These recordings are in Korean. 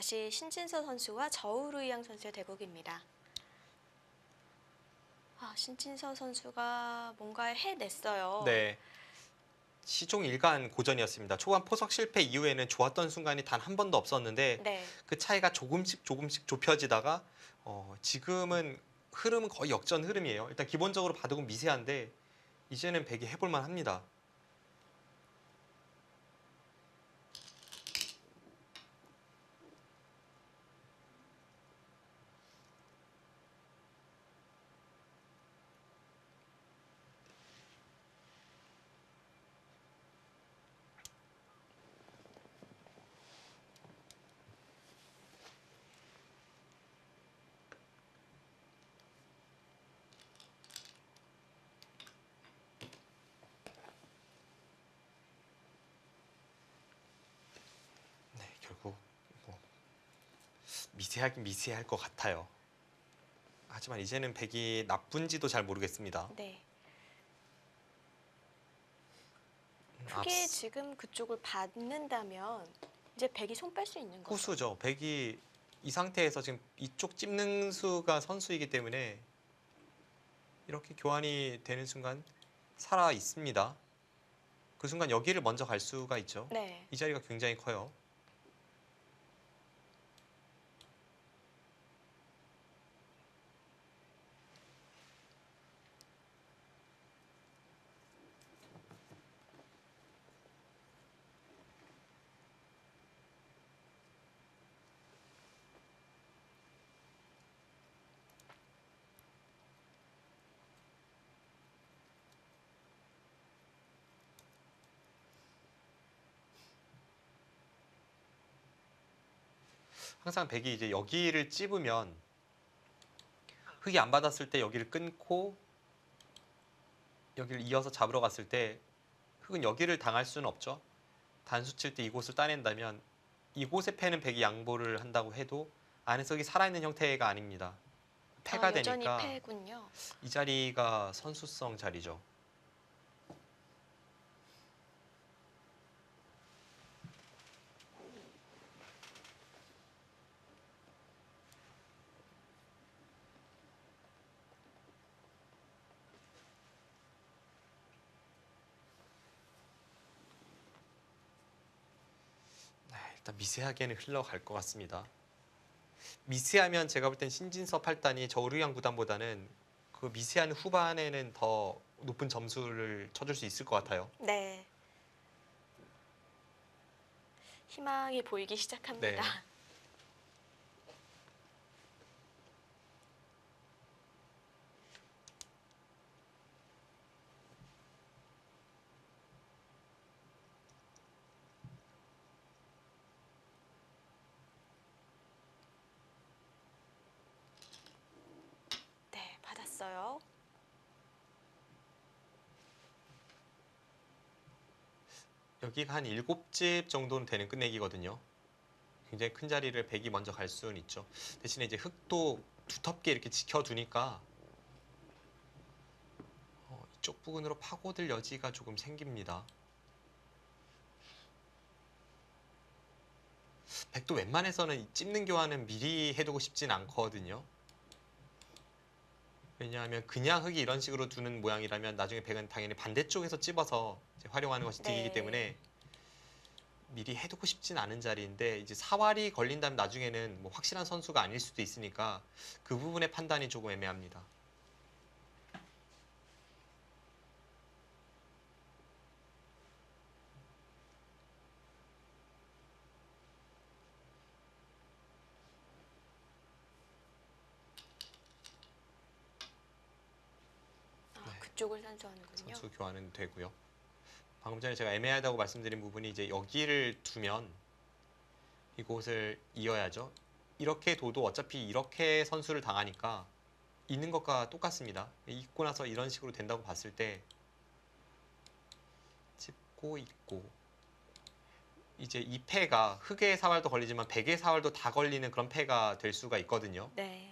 다시 신진서 선수와 저우루이양 선수의 대국입니다. 신진서 선수가 뭔가 해냈어요. 네. 시종일관 고전이었습니다. 초반 포석 실패 이후에는 좋았던 순간이 단 한 번도 없었는데 네. 그 차이가 조금씩 좁혀지다가 지금은 흐름은 거의 역전 흐름이에요. 일단 기본적으로 바둑은 미세한데 이제는 백이 해볼만 합니다. 네, 결국 뭐 미세하긴 미세할 것 같아요. 하지만 이제는 백이 나쁜지도 잘 모르겠습니다. 네. 크게 지금 그쪽을 받는다면 이제 백이 손 뺄 수 있는 거죠. 후수죠. 백이 이 상태에서 지금 이쪽 찝는 수가 선수이기 때문에 이렇게 교환이 되는 순간 살아 있습니다. 그 순간 여기를 먼저 갈 수가 있죠. 네. 이 자리가 굉장히 커요. 항상 백이 이제 여기를 찝으면 흙이 안 받았을 때 여기를 끊고 여기를 이어서 잡으러 갔을 때 흙은 여기를 당할 수는 없죠. 단수 칠 때 이곳을 따낸다면 이곳에 패는 백이 양보를 한다고 해도 안에서 살아있는 형태가 아닙니다. 패가 여전히 되니까 패군요. 이 자리가 선수성 자리죠. 일단 미세하게는 흘러갈 것 같습니다. 미세하면 제가 볼 땐 신진서 8단이 저우르양 구단보다는 그 미세한 후반에는 더 높은 점수를 쳐줄 수 있을 것 같아요. 네. 희망이 보이기 시작합니다. 네. 네, 받았어요. 여기가 한 7집 정도는 되는 끝내기거든요. 굉장히 큰 자리를 백이 먼저 갈 수는 있죠. 대신에 이제 흙도 두텁게 이렇게 지켜두니까 이쪽 부근으로 파고들 여지가 조금 생깁니다. 백도 웬만해서는 찝는 교환은 미리 해두고 싶진 않거든요. 왜냐하면 그냥 흙이 이런 식으로 두는 모양이라면 나중에 백은 당연히 반대쪽에서 찝어서 이제 활용하는 것이 득이기 네. 때문에 미리 해두고 싶진 않은 자리인데 이제 사활이 걸린다면 나중에는 뭐 확실한 선수가 아닐 수도 있으니까 그 부분의 판단이 조금 애매합니다. 그쪽을 선수하는군요. 선수 교환은 되고요. 방금 전에 제가 애매하다고 말씀드린 부분이 이제 여기를 두면 이곳을 이어야죠. 이렇게 둬도 어차피 이렇게 선수를 당하니까 있는 것과 똑같습니다. 있고 나서 이런 식으로 된다고 봤을 때 짚고 있고 이제 이 패가 흑의 사활도 걸리지만 백의 사활도 다 걸리는 그런 패가 될 수가 있거든요. 네.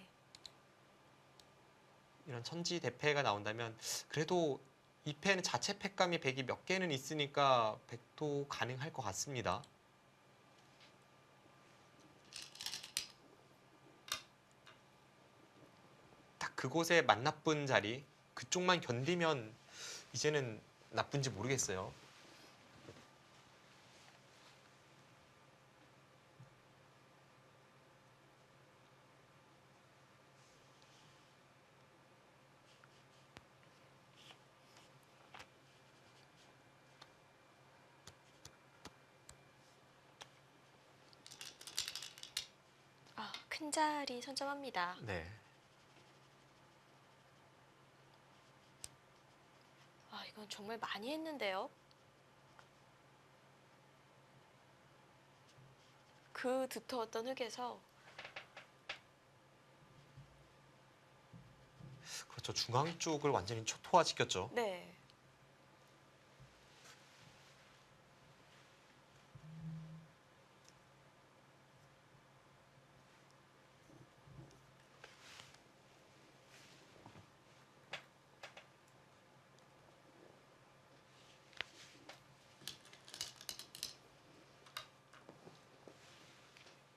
이런 천지대패가 나온다면 그래도 이 패는 자체 패감이 백이 몇 개는 있으니까 백도 가능할 것 같습니다. 그곳의 맛나쁜 자리 그쪽만 견디면 이제는 나쁜지 모르겠어요. 큰 자리 선점합니다. 네. 이건 정말 많이 했는데요. 그 두터웠던 흙에서 그렇죠. 중앙 쪽을 완전히 초토화시켰죠. 네.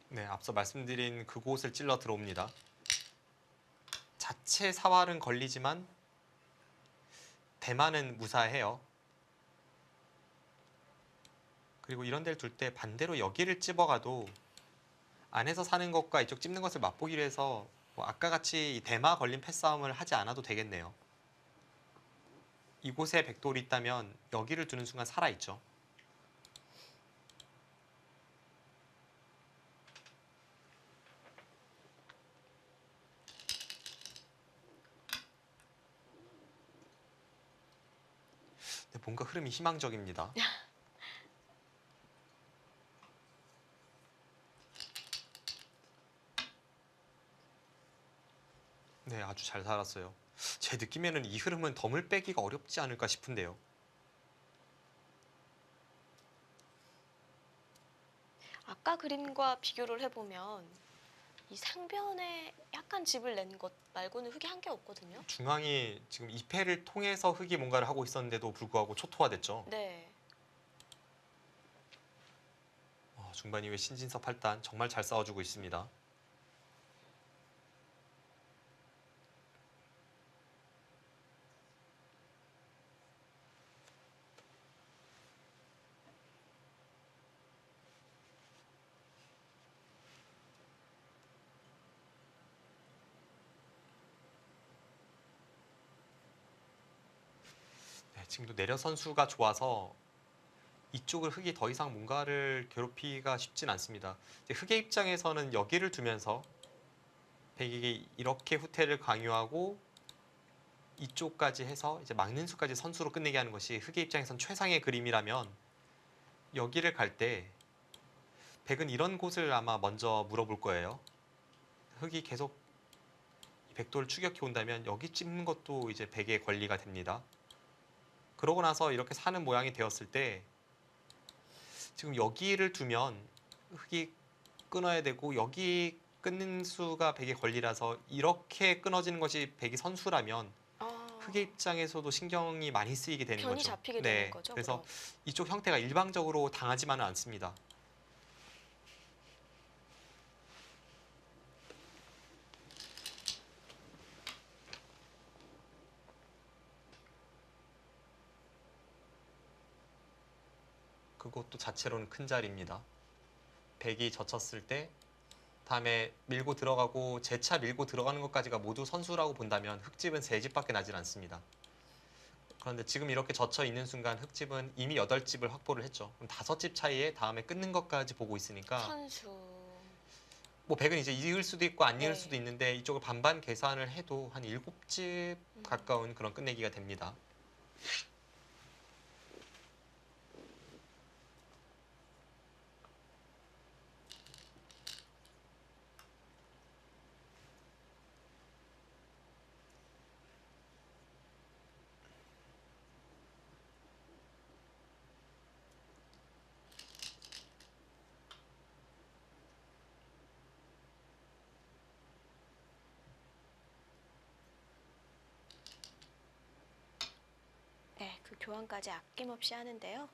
네, 앞서 말씀드린 그곳을 찔러 들어옵니다. 자체 사활은 걸리지만 대만은 무사해요. 그리고 이런 데를 둘 때 반대로 여기를 찝어가도 안에서 사는 것과 이쪽 찝는 것을 맛보기로 해서 뭐 아까 같이 이 대마 걸린 패싸움을 하지 않아도 되겠네요. 이곳에 백돌이 있다면 여기를 두는 순간 살아있죠. 네, 뭔가 흐름이 희망적입니다. 네, 아주 잘 살았어요. 제 느낌에는 이 흐름은 덤을 빼기가 어렵지 않을까 싶은데요. 아까 그림과 비교를 해보면 이 상변에 약간 집을 낸 것 말고는 흙이 한 개 없거든요. 중앙이 지금 2패를 통해서 흙이 뭔가를 하고 있었는데도 불구하고 초토화됐죠. 네. 중반 이후에 신진섭 8단 정말 잘 싸워주고 있습니다. 네, 지금도 내려 선수가 좋아서 이쪽을 흙이 더 이상 뭔가를 괴롭히기가 쉽진 않습니다. 이제 흙의 입장에서는 여기를 두면서 백이 이렇게 후퇴를 강요하고 이쪽까지 해서 이제 막는 수까지 선수로 끝내게 하는 것이 흙의 입장에선 최상의 그림이라면 여기를 갈 때 백은 이런 곳을 아마 먼저 물어볼 거예요. 흙이 계속 백도를 추격해 온다면 여기 찝는 것도 이제 백의 권리가 됩니다. 그러고 나서 이렇게 사는 모양이 되었을 때 지금 여기를 두면 흙이 끊어야 되고 여기 끊는 수가 백의 권리라서 이렇게 끊어지는 것이 백이 선수라면 흙의 입장에서도 신경이 많이 쓰이게 되는 변이 거죠. 잡히게 네, 되는 거죠. 그래서 그럼. 이쪽 형태가 일방적으로 당하지만은 않습니다. 그것도 자체로는 큰 자리입니다. 백이 젖혔을 때 다음에 밀고 들어가고 재차 밀고 들어가는 것까지가 모두 선수라고 본다면 흙집은 3집밖에 나질 않습니다. 그런데 지금 이렇게 젖혀 있는 순간 흙집은 이미 8집을 확보를 했죠. 그럼 5집 차이에 다음에 끊는 것까지 보고 있으니까 선수. 뭐 백은 이제 이을 수도 있고 안 이을 네. 수도 있는데 이쪽을 반반 계산을 해도 한 7집 가까운 그런 끝내기가 됩니다. 네, 그 교환까지 아낌없이 하는데요.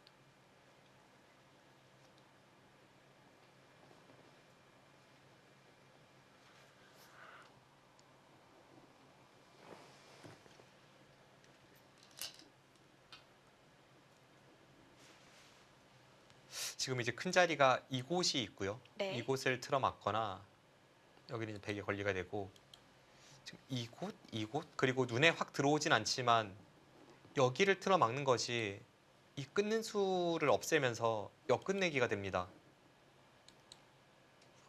지금 이제 큰 자리가 이곳이 있고요. 네. 이곳을 틀어막거나 여기는 이제 백의 권리가 되고 지금 이곳 그리고 눈에 확 들어오진 않지만 여기를 틀어막는 것이 이 끊는 수를 없애면서 역끝내기가 됩니다.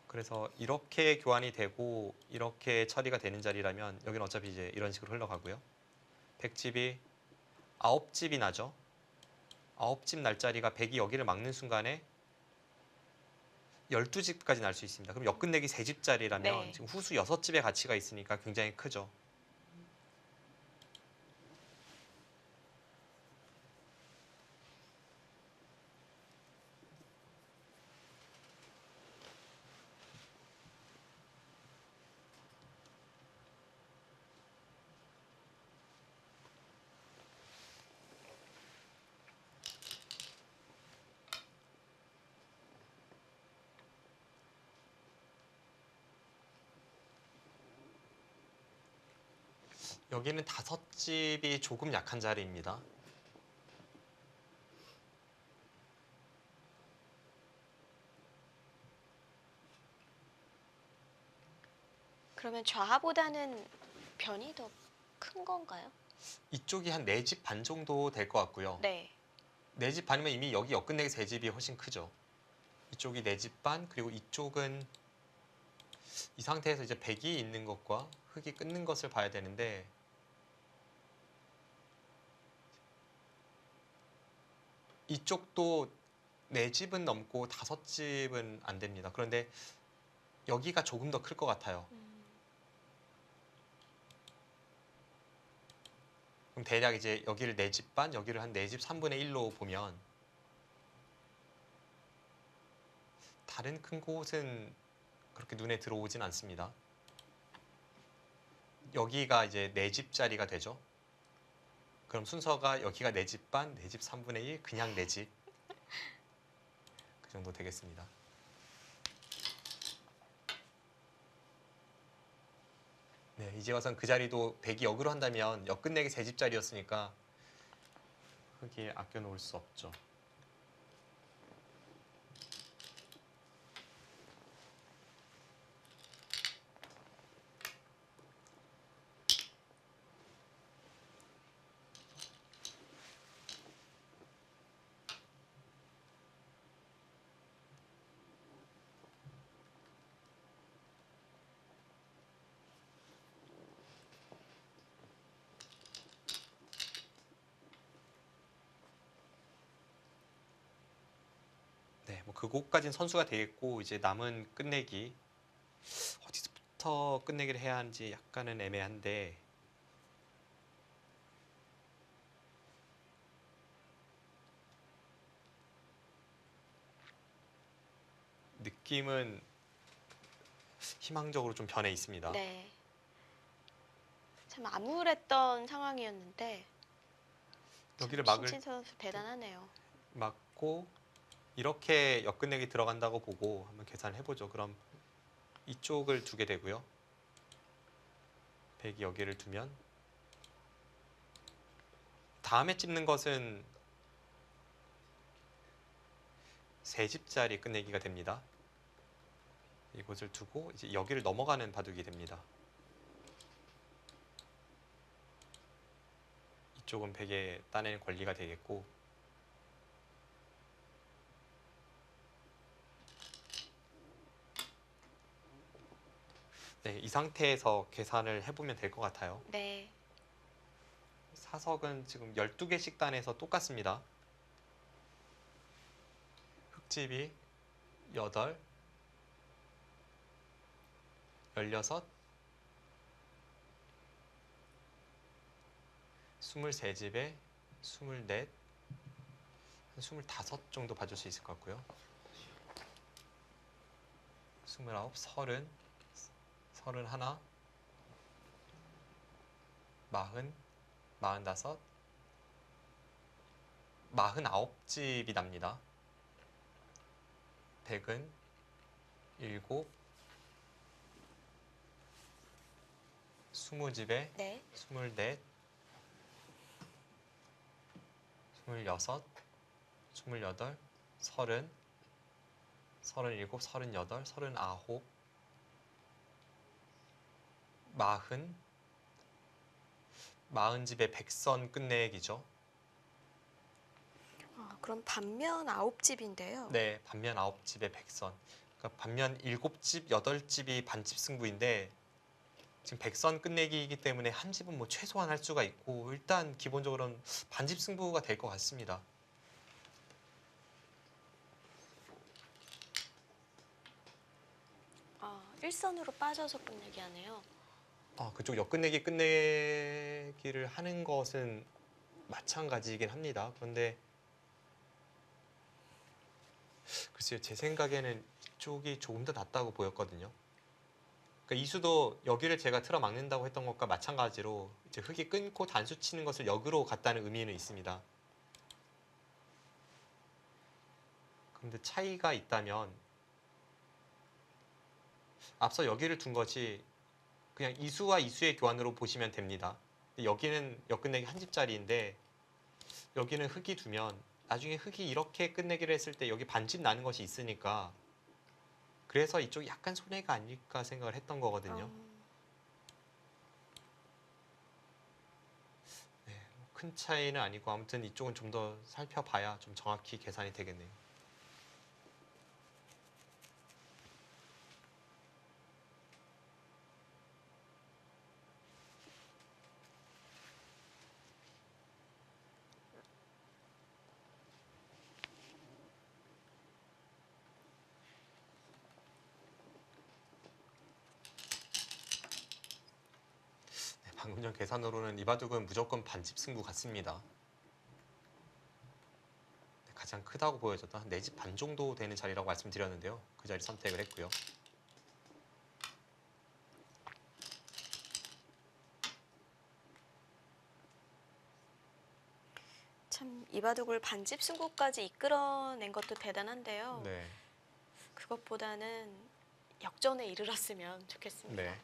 그래서 이렇게 교환이 되고 이렇게 처리가 되는 자리라면 여기는 어차피 이제 이런 식으로 흘러가고요. 100집이 9집이 나죠. 9집 날 자리가 100이 여기를 막는 순간에 12집까지 날 수 있습니다. 그럼 역끝내기 3집짜리라면 네. 지금 후수 6집의 가치가 있으니까 굉장히 크죠. 여기는 5집이 조금 약한 자리입니다. 그러면 좌하보다는 변이 더 큰 건가요? 이쪽이 한 4집 반 정도 될 것 같고요. 네. 4집 반이면 이미 여기 역끝내기 3집이 훨씬 크죠. 이쪽이 4집 반, 그리고 이쪽은 이 상태에서 이제 100이 있는 것과 흙이 끊는 것을 봐야 되는데 이쪽도 4집은 넘고 5집은 안 됩니다. 그런데 여기가 조금 더 클 것 같아요. 그럼 대략 이제 여기를 4집 반, 여기를 한 4집 3분의 1로 보면 다른 큰 곳은 그렇게 눈에 들어오진 않습니다. 여기가 이제 4집짜리가 되죠. 그럼 순서가 여기가 4집 반, 4집 3분의 1, 그냥 4집 그 정도 되겠습니다. 네, 이제 와선 그 자리도 100이 역으로 한다면 역끝내기 3집짜리였으니까 흙이 아껴 놓을 수 없죠. 네, 뭐 그곳까지는 선수가 되겠고 이제 남은 끝내기 어디서부터 끝내기를 해야 하는지 약간은 애매한데 느낌은 희망적으로 좀 변해 있습니다. 네. 참 암울했던 상황이었는데 여기를 신진 선수 대단하네요. 막고 이렇게 역끝내기 들어간다고 보고 한번 계산을 해보죠. 그럼 이쪽을 두게 되고요. 100이 여기를 두면 다음에 찝는 것은 3집짜리 끝내기가 됩니다. 이곳을 두고 이제 여기를 넘어가는 바둑이 됩니다. 이쪽은 100에 따내는 권리가 되겠고 네, 이 상태에서 계산을 해보면 될 것 같아요. 네. 사석은 지금 12개씩 따내서 똑같습니다. 흙집이 8, 16, 23집에 24, 25 정도 봐줄 수 있을 것 같고요. 29, 30, 31, 40, 45, 49집이 납니다. 100은 7, 20집에 네. 24, 26, 28, 30, 37, 38, 39, 40, 40집의 100선 끝내기죠. 그럼 반면 9집인데요. 네, 반면 9집의 100선. 그러니까 반면 7집, 8집이 반집 승부인데 지금 100선 끝내기이기 때문에 한 집은 뭐 최소한 할 수가 있고 일단 기본적으로는 반집 승부가 될 것 같습니다. 일선으로 빠져서 끝내기 하네요. 그쪽 끝내기를 하는 것은 마찬가지이긴 합니다. 그런데 글쎄요, 제 생각에는 이쪽이 조금 더 낫다고 보였거든요. 그러니까 이수도 여기를 제가 틀어 막는다고 했던 것과 마찬가지로 이제 흙이 끊고 단수 치는 것을 역으로 갔다는 의미는 있습니다. 그런데 차이가 있다면 앞서 여기를 둔 것이 그냥 이수와 이수의 교환으로 보시면 됩니다. 여기는 역끝내기 한 집짜리인데 여기는 흙이 두면 나중에 흙이 이렇게 끝내기를 했을 때 여기 반집 나는 것이 있으니까 그래서 이쪽이 약간 손해가 아닐까 생각을 했던 거거든요. 네, 큰 차이는 아니고 아무튼 이쪽은 좀 더 살펴봐야 좀 정확히 계산이 되겠네요. 네, 방금 전 계산으로는 이 바둑은 무조건 반집 승부 같습니다. 네, 가장 크다고 보여졌던 한 4집 반 정도 되는 자리라고 말씀드렸는데요. 그 자리 선택을 했고요. 참 이 바둑을 반집 승부까지 이끌어낸 것도 대단한데요. 네. 그것보다는 역전에 이르렀으면 좋겠습니다. 네.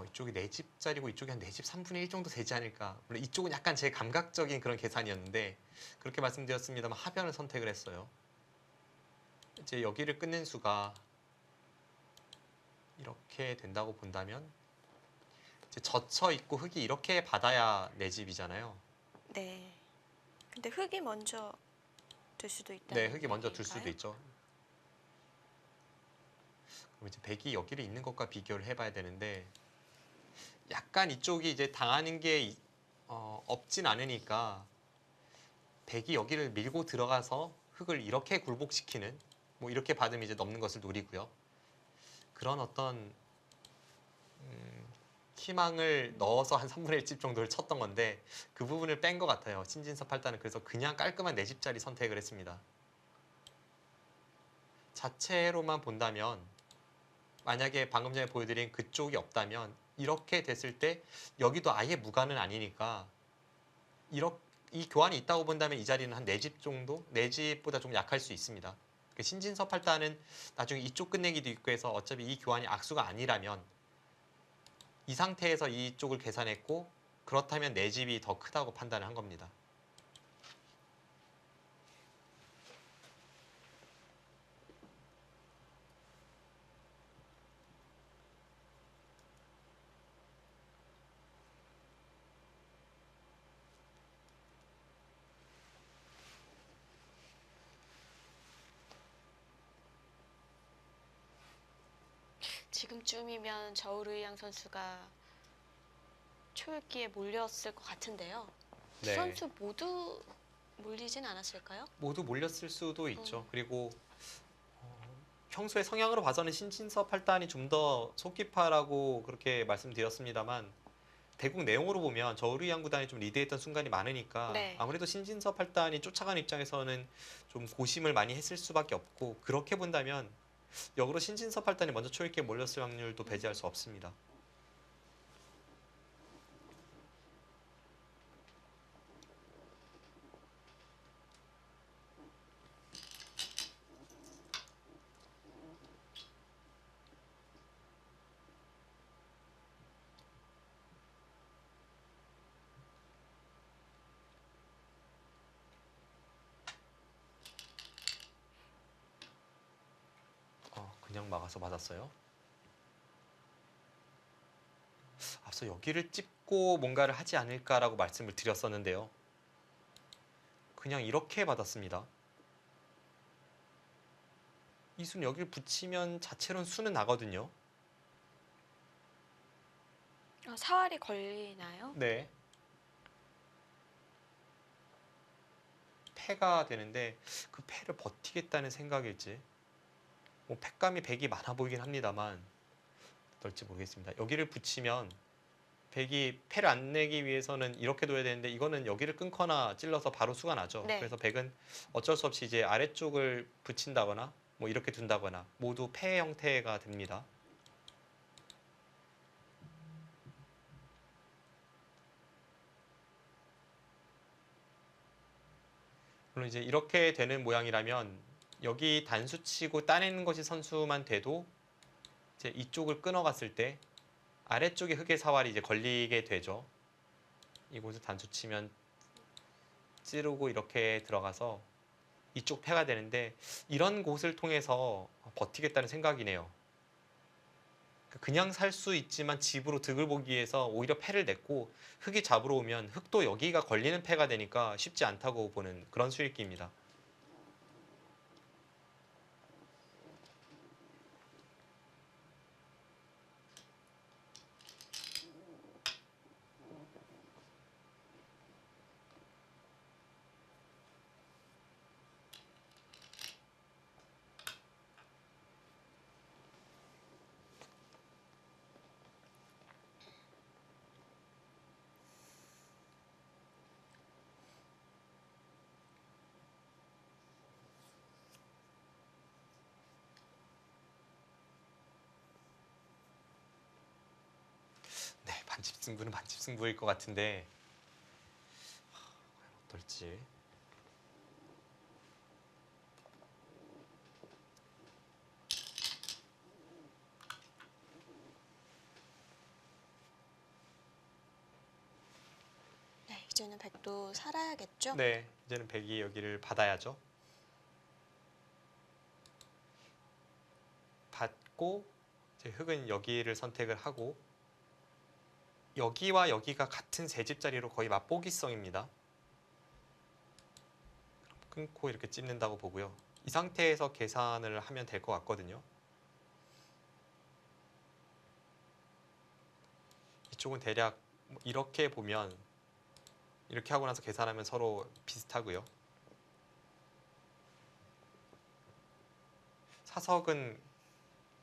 이쪽이 4집짜리고 이쪽이 한 4집 3분의 1 정도 되지 않을까. 물론 이쪽은 약간 제 감각적인 그런 계산이었는데 그렇게 말씀드렸습니다만 하변을 선택을 했어요. 이제 여기를 끊는 수가 이렇게 된다고 본다면 이제 젖혀 있고 흙이 이렇게 받아야 4집이잖아요. 네. 근데 흙이 먼저 둘 수도 있다는 네, 흙이 먼저 둘 수도 얘기일까요? 있죠. 그럼 이제 백이 여기를 있는 것과 비교를 해봐야 되는데 약간 이쪽이 이제 당하는 게 없진 않으니까 백이 여기를 밀고 들어가서 흙을 이렇게 굴복시키는 뭐 이렇게 받으면 이제 넘는 것을 노리고요. 그런 어떤 희망을 넣어서 한 3분의 1집 정도를 쳤던 건데 그 부분을 뺀 것 같아요. 신진섭 팔단은 그래서 그냥 깔끔한 4집짜리 선택을 했습니다. 자체로만 본다면 만약에 방금 전에 보여드린 그쪽이 없다면 이렇게 됐을 때 여기도 아예 무관은 아니니까 이 교환이 있다고 본다면 이 자리는 한 4집 정도? 4집보다 좀 약할 수 있습니다. 신진섭 할단은 나중에 이쪽 끝내기도 있고 해서 어차피 이 교환이 악수가 아니라면 이 상태에서 이쪽을 계산했고 그렇다면 4집이 더 크다고 판단을 한 겁니다. 지금쯤이면 저우르이양 선수가 초읽기에 몰렸을 것 같은데요. 두 네. 선수 모두 몰리진 않았을까요? 모두 몰렸을 수도 있죠. 그리고 평소에 성향으로 봐서는 신진섭 할단이 좀 더 속기파라고 그렇게 말씀드렸습니다만 대국 내용으로 보면 저우르이양 구단이 좀 리드했던 순간이 많으니까 네. 아무래도 신진섭 할단이 쫓아가는 입장에서는 좀 고심을 많이 했을 수밖에 없고 그렇게 본다면 역으로 신진섭 할단이 먼저 초읽기에 몰렸을 확률도 배제할 수 없습니다. 그냥 막아서 맞았어요. 앞서 여기를 찝고 뭔가를 하지 않을까라고 말씀을 드렸었는데요. 그냥 이렇게 받았습니다. 이 수는 여기를 붙이면 자체로는 수는 나거든요. 사활이 걸리나요? 네. 패가 되는데 그 패를 버티겠다는 생각일지 뭐 패감이 100이 많아 보이긴 합니다만 어떨지 모르겠습니다. 여기를 붙이면 100이 패를 안 내기 위해서는 이렇게 둬야 되는데 이거는 여기를 끊거나 찔러서 바로 수가 나죠. 네. 그래서 100은 어쩔 수 없이 이제 아래쪽을 붙인다거나 뭐 이렇게 둔다거나 모두 패 형태가 됩니다. 물론 이제 이렇게 되는 모양이라면 여기 단수 치고 따내는 것이 선수만 돼도 이제 이쪽을 끊어갔을 때 아래쪽에 흙의 사활이 이제 걸리게 되죠. 이곳을 단수 치면 찌르고 이렇게 들어가서 이쪽 패가 되는데 이런 곳을 통해서 버티겠다는 생각이네요. 그냥 살 수 있지만 집으로 득을 보기 위해서 오히려 패를 냈고 흙이 잡으러 오면 흙도 여기가 걸리는 패가 되니까 쉽지 않다고 보는 그런 수익기입니다. 네, 반집 승부는 반집 승부일 것 같은데 과연 어떨지. 네, 이제는 100도 살아야겠죠? 네, 이제는 백이 여기를 받아야죠. 받고 이제 흙은 여기를 선택을 하고 여기와 여기가 같은 세 집자리로 거의 맛보기성입니다. 끊고 이렇게 찝는다고 보고요. 이 상태에서 계산을 하면 될 것 같거든요. 이쪽은 대략 이렇게 보면 이렇게 하고 나서 계산하면 서로 비슷하고요. 사석은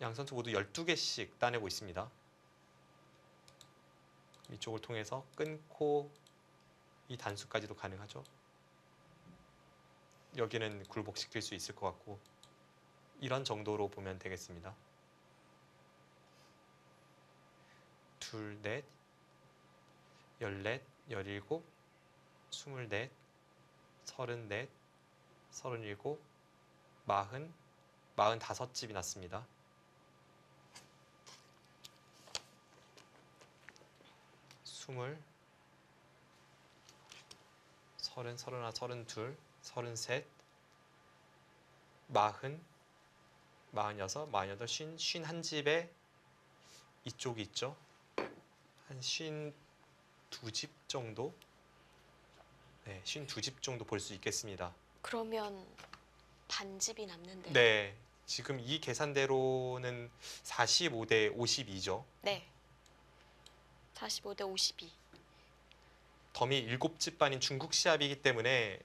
양 선수 모두 12개씩 따내고 있습니다. 이쪽을 통해서 끊고 이 단수까지도 가능하죠. 여기는 굴복시킬 수 있을 것 같고 이런 정도로 보면 되겠습니다. 둘, 넷, 14, 17, 24, 34, 37, 40, 45집이 났습니다. 스물, 30, 31, 32, 33, 40, 46, 48, 50, 51집에 이쪽이 있죠. 한 52집 정도? 네, 52집 정도 볼 수 있겠습니다. 그러면 반집이 남는데요. 네, 지금 이 계산대로는 45대 52죠. 네. 45대 52. 덤이 7집 반인 중국 시합이기 때문에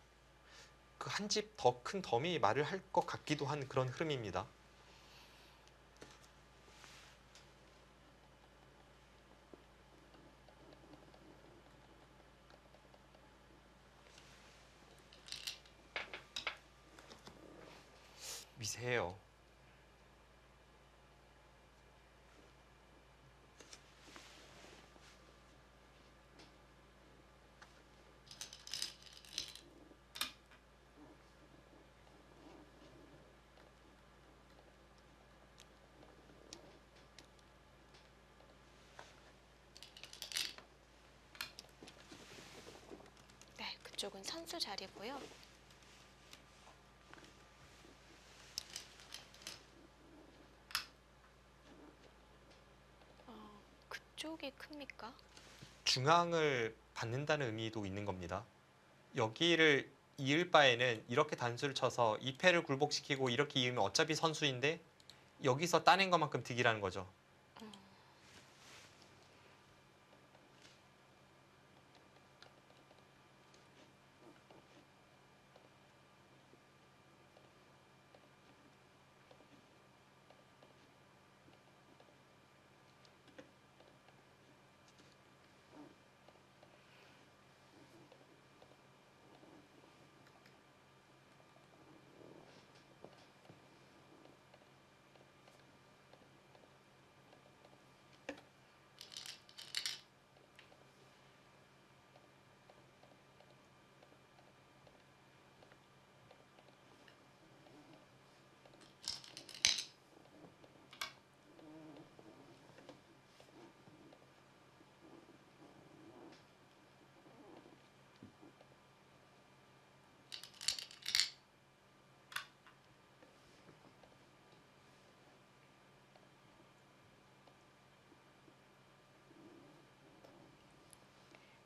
그 한 집 더 큰 덤이 말을 할 것 같기도 한 그런 흐름입니다. 미세해요. 네, 그쪽은 선수 자리고요. 쪽이 큽니까? 중앙을 받는다는 의미도 있는 겁니다. 여기를 이을 바에는 이렇게 단수를 쳐서 2패를 굴복시키고 이렇게 이으면 어차피 선수인데 여기서 따낸 것만큼 득이라는 거죠.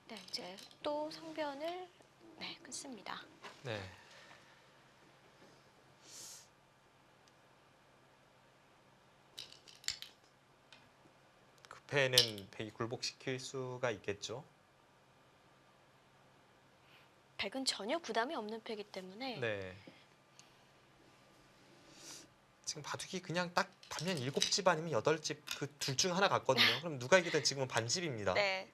네, 이제 또 상변을 끊습니다. 네. 급해는 백이 굴복시킬 수가 있겠죠. 백은 전혀 부담이 없는 패기 때문에 네. 지금 바둑이 그냥 딱 반면 7집 아니면 8집 그 둘 중 하나 같거든요. 그럼 누가 이기든 지금은 반집입니다. 네.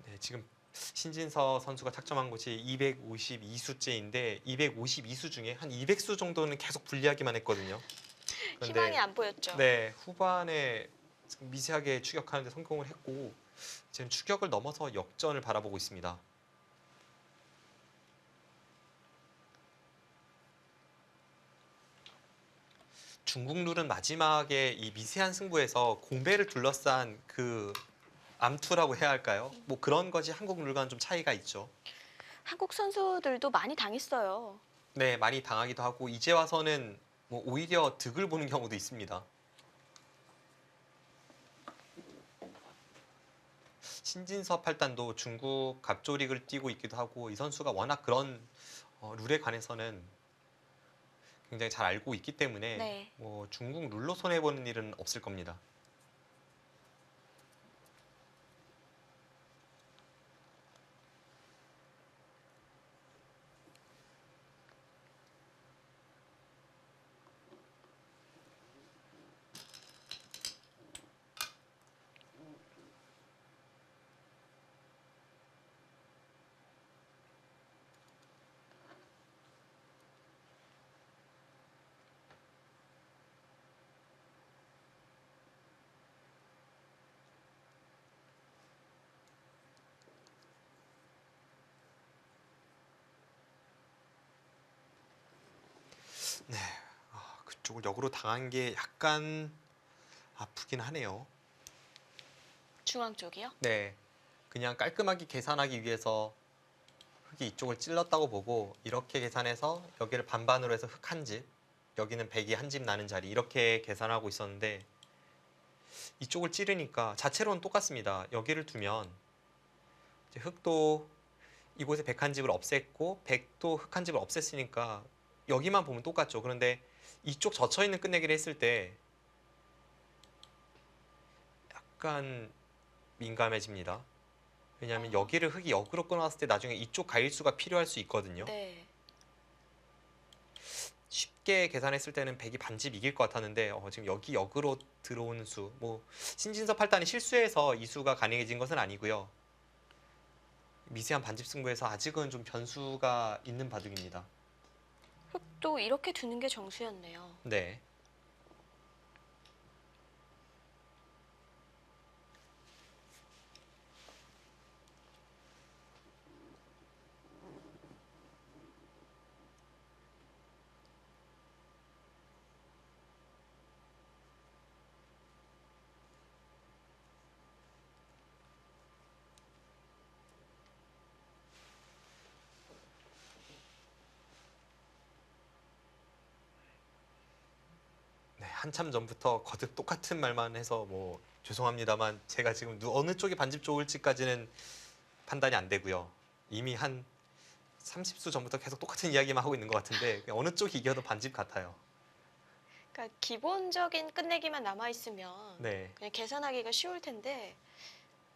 네, 지금 신진서 선수가 착점한 곳이 252수째인데 252수 중에 한 200수 정도는 계속 불리하기만 했거든요. 희망이 안 보였죠. 네, 후반에 미세하게 추격하는데 성공을 했고 지금 추격을 넘어서 역전을 바라보고 있습니다. 중국 룰은 마지막에 이 미세한 승부에서 공배를 둘러싼 그 암투라고 해야 할까요? 뭐 그런 것이 한국 룰과는 좀 차이가 있죠. 한국 선수들도 많이 당했어요. 네, 많이 당하기도 하고 이제 와서는 뭐 오히려 득을 보는 경우도 있습니다. 신진서 팔단도 중국 갑조릭을 뛰고 있기도 하고 이 선수가 워낙 그런 룰에 관해서는 굉장히 잘 알고 있기 때문에 네. 뭐 중국 룰로 손해 보는 일은 없을 겁니다. 네, 그쪽을 역으로 당한 게 약간 아프긴 하네요. 중앙 쪽이요? 네, 그냥 깔끔하게 계산하기 위해서 흙이 이쪽을 찔렀다고 보고 이렇게 계산해서 여기를 반반으로 해서 흙 한 집, 여기는 백이 한 집 나는 자리 이렇게 계산하고 있었는데 이쪽을 찌르니까 자체로는 똑같습니다. 여기를 두면 이제 흙도 이곳에 백 한 집을 없앴고 백도 흙 한 집을 없앴으니까 여기만 보면 똑같죠. 그런데 이쪽 젖혀 있는 끝내기를 했을 때 약간 민감해집니다. 왜냐하면 여기를 흙이 역으로 끊어왔을 때 나중에 이쪽 가일수가 필요할 수 있거든요. 네. 쉽게 계산했을 때는 백이 반집 이길 것 같았는데 지금 여기 역으로 들어오는 수, 뭐 신진서 팔단이 실수해서 이 수가 가능해진 것은 아니고요. 미세한 반집 승부에서 아직은 좀 변수가 있는 바둑입니다. 흙도 이렇게 두는 게 정수였네요. 네. 한참 전부터 거듭 똑같은 말만 해서 뭐 죄송합니다만 제가 지금 어느 쪽이 반집 좋을지까지는 판단이 안 되고요. 이미 한 30수 전부터 계속 똑같은 이야기만 하고 있는 것 같은데 그냥 어느 쪽이 이겨도 반집 같아요. 그러니까 기본적인 끝내기만 남아 있으면 네, 그냥 계산하기가 쉬울 텐데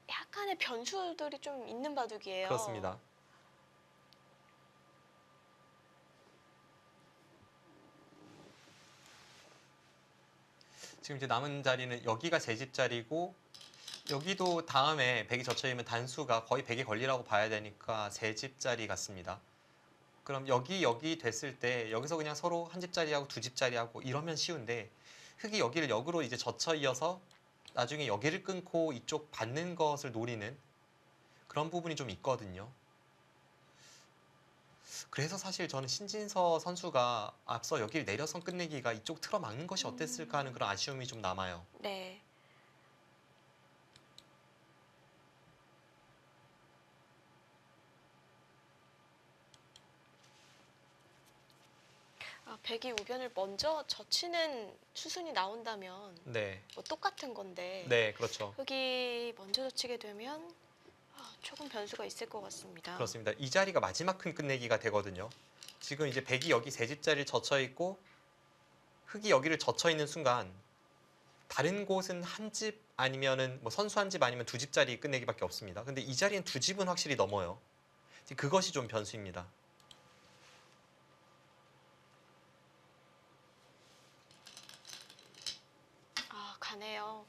약간의 변수들이 좀 있는 바둑이에요. 그렇습니다. 지금 이제 남은 자리는 여기가 제 집 자리고 여기도 다음에 100이 젖혀있으면 단수가 거의 100에 걸리라고 봐야 되니까 세 집 자리 같습니다. 그럼 여기 됐을 때 여기서 그냥 서로 한 집짜리하고 두 집짜리하고 이러면 쉬운데 흙이 여기를 역으로 이제 젖혀 이어서 나중에 여기를 끊고 이쪽 받는 것을 노리는 그런 부분이 좀 있거든요. 그래서 사실 저는 신진서 선수가 앞서 여기를 내려선 끝내기가 이쪽 틀어 막는 것이 어땠을까 하는 그런 아쉬움이 좀 남아요. 네. 백이 우변을 먼저 젖히는 수순이 나온다면 네, 뭐 똑같은 건데 네, 그렇죠. 흙이 먼저 젖히게 되면 조금 변수가 있을 것 같습니다. 그렇습니다. 이 자리가 마지막 큰 끝내기가 되거든요. 지금 이제 백이 여기 세 집자리를 젖혀 있고 흙이 여기를 젖혀 있는 순간 다른 곳은 한 집 아니면은 뭐 선수 한 집 아니면 두 집짜리 끝내기밖에 없습니다. 근데 이 자리엔 두 집은 확실히 넘어요. 그것이 좀 변수입니다. 가네요.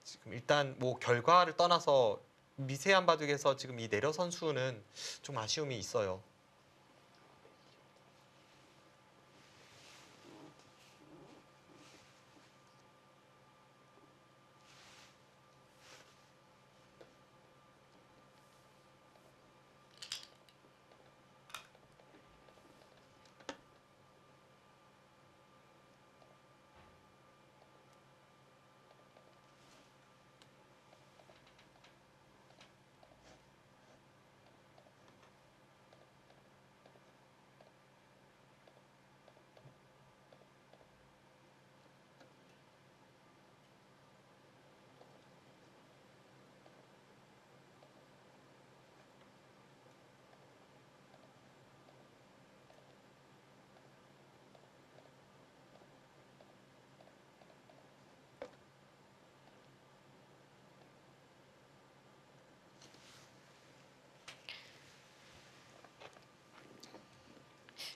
지금 일단 뭐 결과를 떠나서 미세한 바둑에서 지금 이 내려 선수는 좀 아쉬움이 있어요.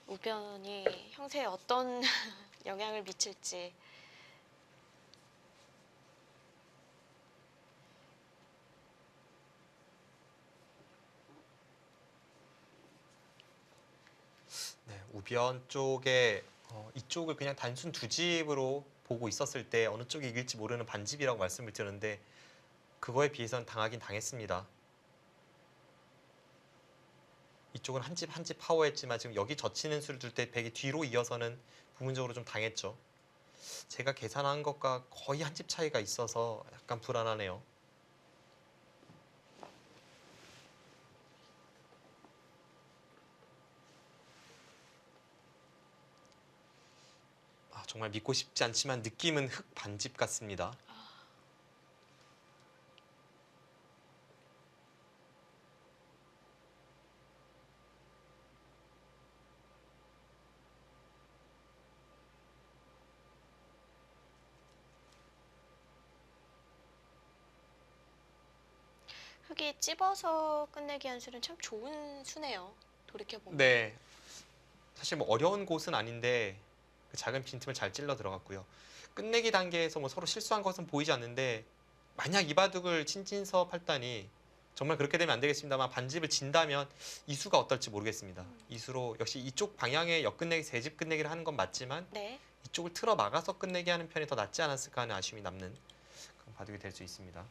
우변이 형세에 어떤 영향을 미칠지. 네, 우변 쪽에 이쪽을 그냥 단순 두 집으로 보고 있었을 때 어느 쪽이 이길지 모르는 반집이라고 말씀을 드렸는데 그거에 비해서는 당하긴 당했습니다. 이쪽은 한 집 한 집 파워했지만 지금 여기 젖히는 수를 둘 때 백이 뒤로 이어서는 부분적으로 좀 당했죠. 제가 계산한 것과 거의 한 집 차이가 있어서 약간 불안하네요. 정말 믿고 싶지 않지만 느낌은 흙 반집 같습니다. 흙이 찝어서 끝내기 한 수는 참 좋은 수네요. 돌이켜보면. 네, 사실 뭐 어려운 곳은 아닌데 그 작은 빈틈을 잘 찔러 들어갔고요. 끝내기 단계에서 뭐 서로 실수한 것은 보이지 않는데 만약 이 바둑을 친진서 팔단이 정말 그렇게 되면 안 되겠습니다만 반집을 진다면 이 수가 어떨지 모르겠습니다. 이 수로 역시 이쪽 방향의 역끝내기 세집 끝내기를 하는 건 맞지만 네. 이쪽을 틀어 막아서 끝내기 하는 편이 더 낫지 않았을까 하는 아쉬움이 남는 그런 바둑이 될 수 있습니다.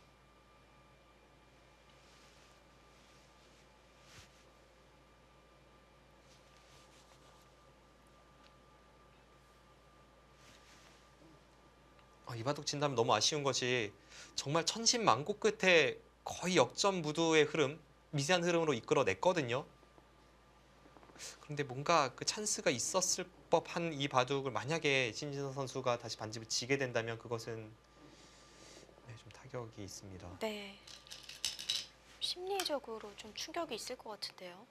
이 바둑 진다면 너무 아쉬운 것이 정말 천신만고 끝에 거의 역전 무드의 흐름 미세한 흐름으로 이끌어냈거든요. 그런데 뭔가 그 찬스가 있었을 법한 이 바둑을 만약에 신진서 선수가 다시 반집을 지게 된다면 그것은 네, 좀 타격이 있습니다. 네. 심리적으로 좀 충격이 있을 것 같은데요.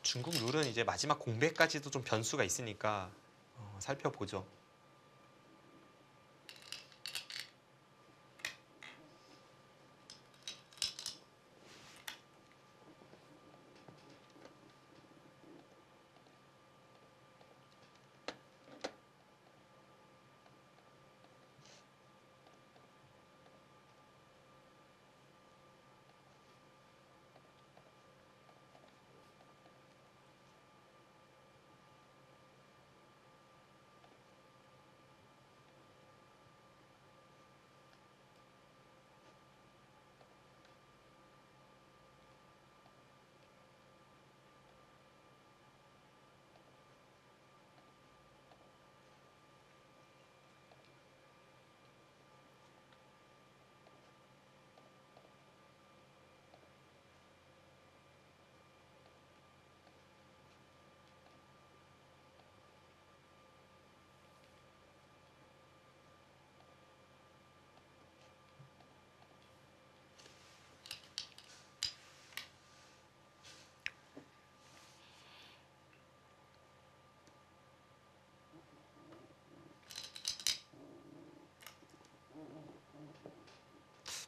중국 룰은 이제 마지막 공백까지도 좀 변수가 있으니까 살펴보죠.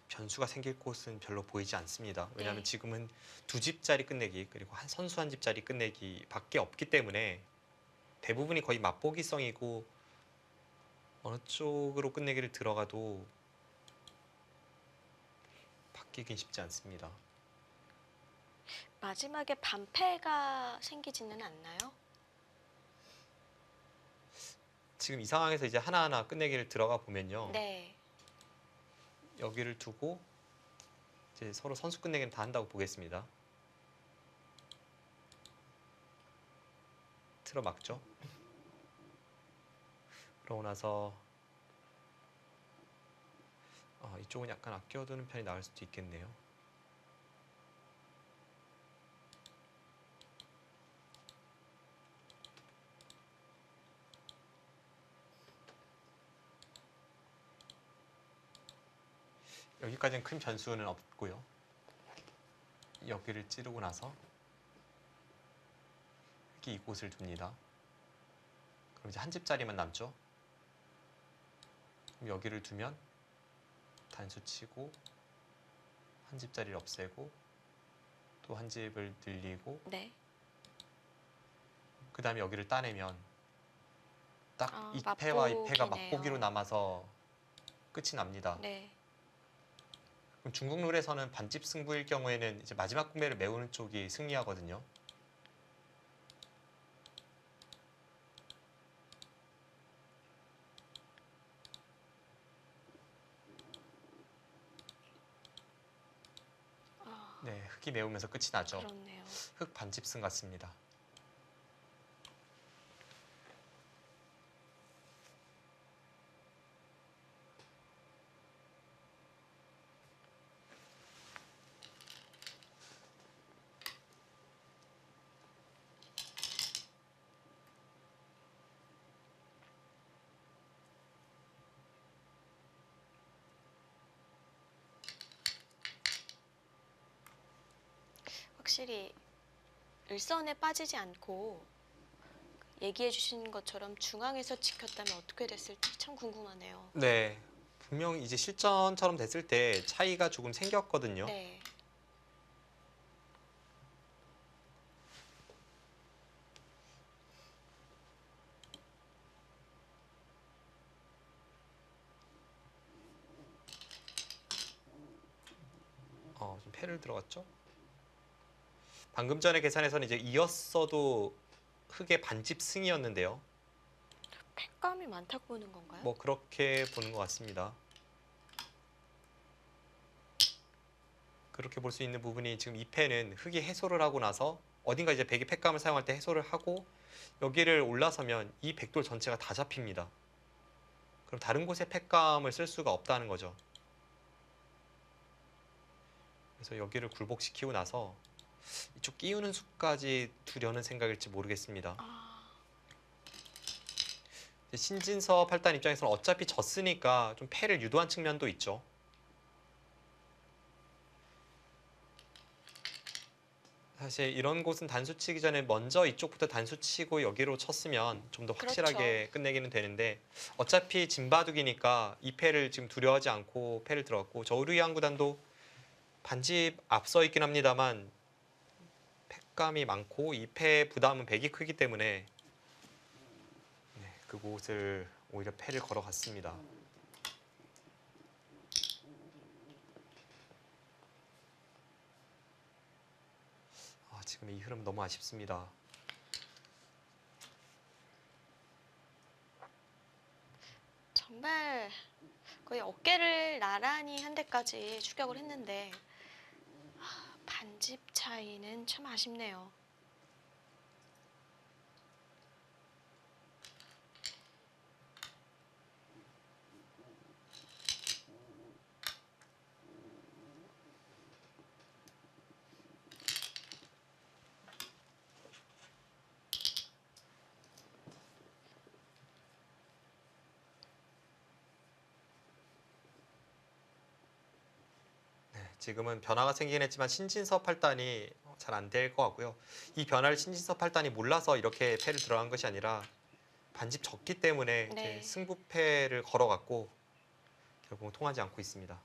변수가 생길 곳은 별로 보이지 않습니다. 왜냐하면 네. 지금은 두 집짜리 끝내기 그리고 한 선수 한 집짜리 끝내기밖에 없기 때문에 대부분이 거의 맛보기성이고 어느 쪽으로 끝내기를 들어가도 바뀌긴 쉽지 않습니다. 마지막에 반패가 생기지는 않나요? 지금 이 상황에서 이제 하나하나 끝내기를 들어가 보면요. 네. 여기를 두고 이제 서로 선수 끝내기는 다 한다고 보겠습니다. 틀어막죠. 그러고 나서 이쪽은 약간 아껴두는 편이 나을 수도 있겠네요. 여기까지는 큰 변수는 없고요. 여기를 찌르고 나서 흙이 이곳을 둡니다. 그럼 이제 한 집짜리만 남죠. 그럼 여기를 두면 단수 치고 한 집짜리를 없애고 또 한 집을 늘리고 네. 그 다음에 여기를 따내면 딱 아, 2패와 2패가 맛보기네요. 맛보기로 남아서 끝이 납니다. 네. 그럼 중국 룰에서는 반집 승부일 경우에는 이제 마지막 공매를 메우는 쪽이 승리하거든요. 아, 네, 흙이 메우면서 끝이 나죠. 그렇네요. 흙 반집승 같습니다. 확실히 일선에 빠지지 않고 얘기해 주신 것처럼 중앙에서 지켰다면 어떻게 됐을지 참 궁금하네요. 네, 분명 이제 실전처럼 됐을 때 차이가 조금 생겼거든요. 네. 좀 패를 들어갔죠. 방금 전에 계산에서는 이제 이었어도 흙의 반집 승이었는데요. 팩감이 많다고 보는 건가요? 뭐 그렇게 보는 것 같습니다. 그렇게 볼 수 있는 부분이 지금 이 패는 흙이 해소를 하고 나서 어딘가 이제 백이 팩감을 사용할 때 해소를 하고 여기를 올라서면 이 백돌 전체가 다 잡힙니다. 그럼 다른 곳에 팩감을 쓸 수가 없다는 거죠. 그래서 여기를 굴복시키고 나서 이쪽 끼우는 수까지 두려는 생각일지 모르겠습니다. 신진섭 할단 입장에서는 어차피 졌으니까 좀 패를 유도한 측면도 있죠. 사실 이런 곳은 단수 치기 전에 먼저 이쪽부터 단수 치고 여기로 쳤으면 좀 더 확실하게 그렇죠. 끝내기는 되는데 어차피 진바둑이니까 이 패를 지금 두려워하지 않고 패를 들어갔고 저 우르이한 구단도 반집 앞서 있긴 합니다만 패감이 많고 이 패 부담은 백이 크기 때문에 그곳을 오히려 패를 걸어갔습니다. 지금 이 흐름 너무 아쉽습니다. 정말 거의 어깨를 나란히 한 데까지 추격을 했는데 반집 차이는 참 아쉽네요. 지금은 변화가 생기긴 했지만 신진섭 팔단이 잘 안 될 것 같고요. 이 변화를 신진섭 팔단이 몰라서 이렇게 패를 들어간 것이 아니라 반집 졌기 때문에 이제 네. 승부패를 걸어갔고 결국은 통하지 않고 있습니다.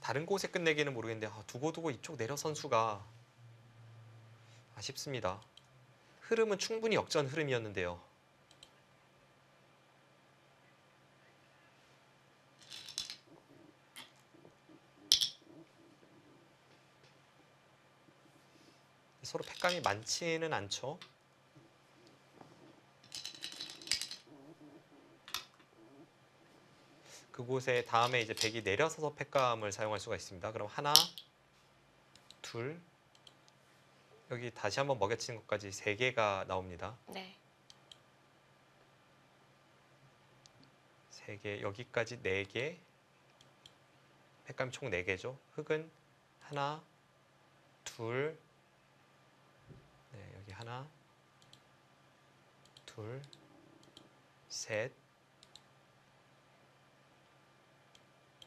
다른 곳에 끝내기는 모르겠는데 두고두고 이쪽 내려 선수가 아쉽습니다. 흐름은 충분히 역전 흐름이었는데요. 서로 패감이 많지는 않죠. 그곳에 다음에 이제 백이 내려서서 패감을 사용할 수가 있습니다. 그럼 하나, 둘, 여기 다시 한번 먹여치는 것까지 3개가 나옵니다. 네. 3개, 여기까지 4개, 패감이 총 4개죠. 흑은 하나, 둘, 여기 하나, 둘, 셋,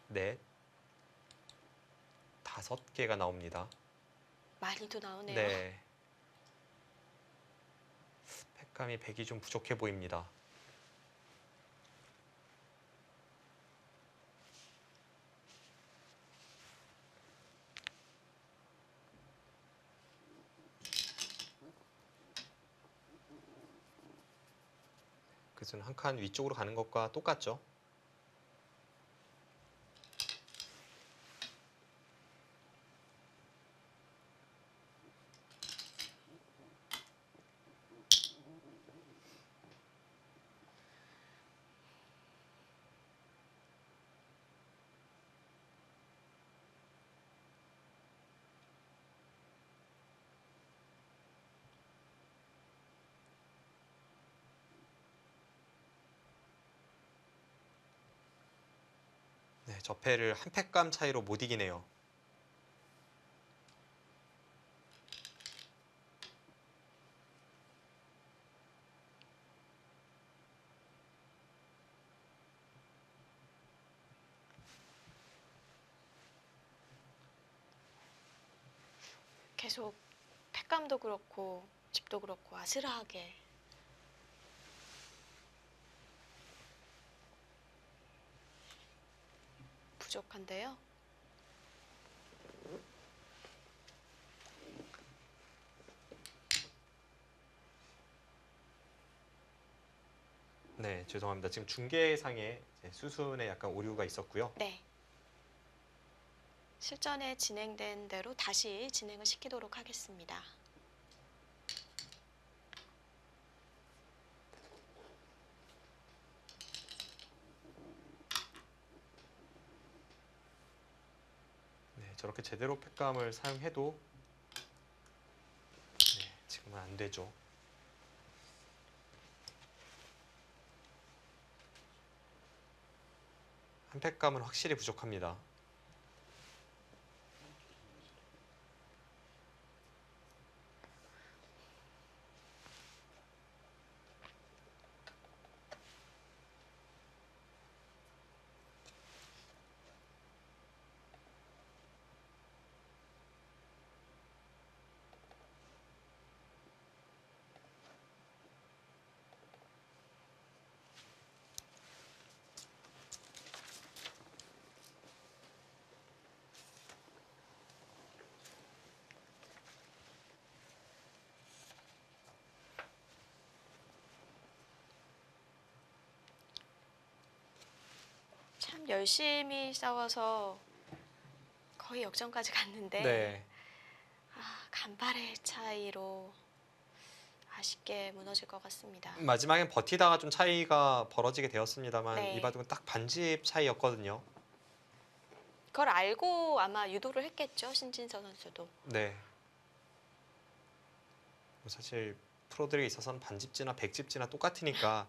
넷, 5개가 나옵니다. 많이도 나오네요. 네. 패감이 100이 좀 부족해 보입니다. 그래서 한 칸 위쪽으로 가는 것과 똑같죠. 네, 저 패를 한 패감 차이로 못 이기네요. 계속 패감도 그렇고 집도 그렇고 아슬하게 부족한데요. 네, 죄송합니다. 지금 중계상에 수순에 약간 오류가 있었고요. 네. 실전에 진행된 대로 다시 진행을 시키도록 하겠습니다. 네, 저렇게 제대로 팩감을 사용해도 지금은 안 되죠. 한 팩감은 확실히 부족합니다. 참 열심히 싸워서 거의 역전까지 갔는데 네. 간발의 차이로 아쉽게 무너질 것 같습니다. 마지막엔 버티다가 좀 차이가 벌어지게 되었습니다만 네. 이 바둑은 딱 반집 차이였거든요. 그걸 알고 아마 유도를 했겠죠, 신진서 선수도. 네. 사실 프로들에게 있어서는 반집지나 백집지나 똑같으니까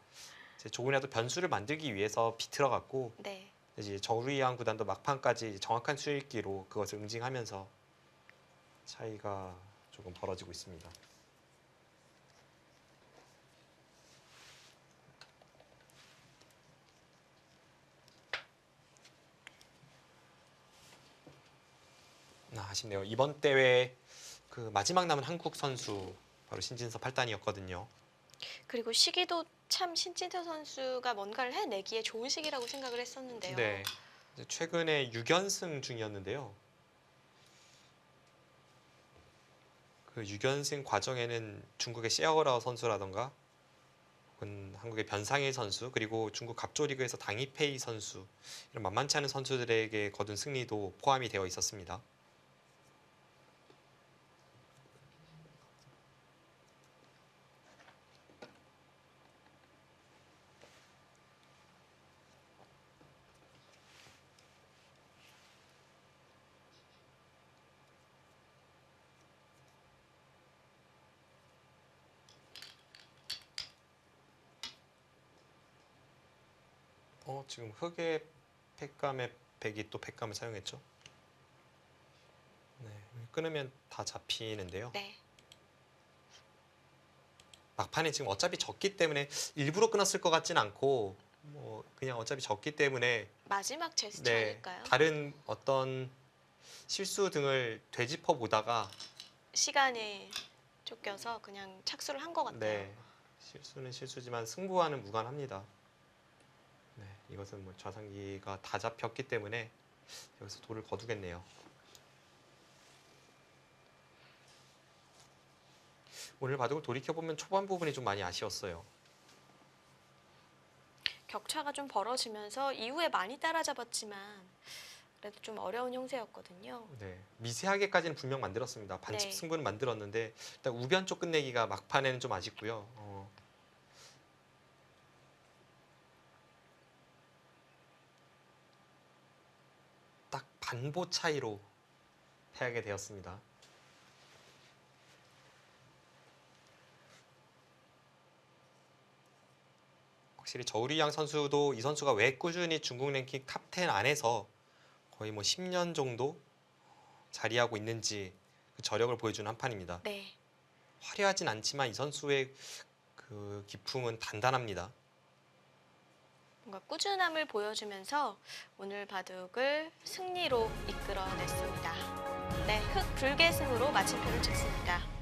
이제 조금이라도 변수를 만들기 위해서 비틀어갔고 네. 이제 저우리양 구단도 막판까지 정확한 수읽기로 그것을 응징하면서 차이가 조금 벌어지고 있습니다. 아쉽네요. 이번 대회 그 마지막 남은 한국 선수 바로 신진서 8단이었거든요. 그리고 시기도 참 신진서 선수가 뭔가를 해내기에 좋은 시기라고 생각을 했었는데요. 네. 이제 최근에 6연승 중이었는데요. 그 6연승 과정에는 중국의 시아오라오 선수라던가 혹은 한국의 변상일 선수 그리고 중국 갑조리그에서 당이페이 선수 이런 만만치 않은 선수들에게 거둔 승리도 포함이 되어 있었습니다. 지금 흑의 팩감에 백이 또 팩감을 사용했죠. 네, 끊으면 다 잡히는데요. 네. 막판에 지금 어차피 졌기 때문에 일부러 끊었을 것 같진 않고 뭐 그냥 어차피 졌기 때문에 마지막 제스처 네, 아닐까요? 다른 어떤 실수 등을 되짚어 보다가 시간에 쫓겨서 그냥 착수를 한 것 같아요. 네, 실수는 실수지만 승부와는 무관합니다. 네, 이것은 뭐 좌상기가 다 잡혔기 때문에 여기서 돌을 거두겠네요. 오늘 바둑을 돌이켜보면 초반 부분이 좀 많이 아쉬웠어요. 격차가 좀 벌어지면서 이후에 많이 따라잡았지만 그래도 좀 어려운 형세였거든요. 네, 미세하게까지는 분명 만들었습니다. 반칙 네. 승부는 만들었는데 일단 우변 쪽 끝내기가 막판에는 좀 아쉽고요. 딱 반보 차이로 패하게 되었습니다. 확실히 저우리양 선수도 이 선수가 왜 꾸준히 중국 랭킹 탑10 안에서 거의 뭐 10년 정도 자리하고 있는지 그 저력을 보여주는 한 판입니다. 네. 화려하진 않지만 이 선수의 그 기풍은 단단합니다. 뭔가 꾸준함을 보여주면서 오늘 바둑을 승리로 이끌어냈습니다. 네, 흑 불계승으로 마침표를 찍습니다.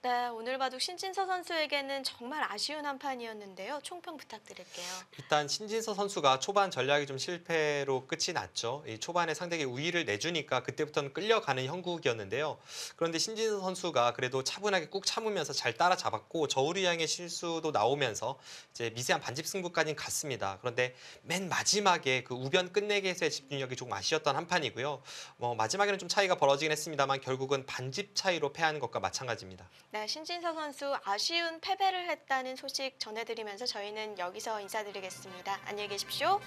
네, 오늘 바둑 신진서 선수에게는 정말 아쉬운 한 판이었는데요. 총평 부탁드릴게요. 일단 신진서 선수가 초반 전략이 좀 실패로 끝이 났죠. 이 초반에 상대에게 우위를 내주니까 그때부터는 끌려가는 형국이었는데요. 그런데 신진서 선수가 그래도 차분하게 꾹 참으면서 잘 따라잡았고 저우리양의 실수도 나오면서 이제 미세한 반집 승부까지는 갔습니다. 그런데 맨 마지막에 그 우변 끝내기에서의 집중력이 조금 아쉬웠던 한 판이고요. 마지막에는 좀 차이가 벌어지긴 했습니다만 결국은 반집 차이로 패하는 것과 마찬가지입니다. 네, 신진서 선수 아쉬운 패배를 했다는 소식 전해드리면서 저희는 여기서 인사드리겠습니다. 안녕히 계십시오.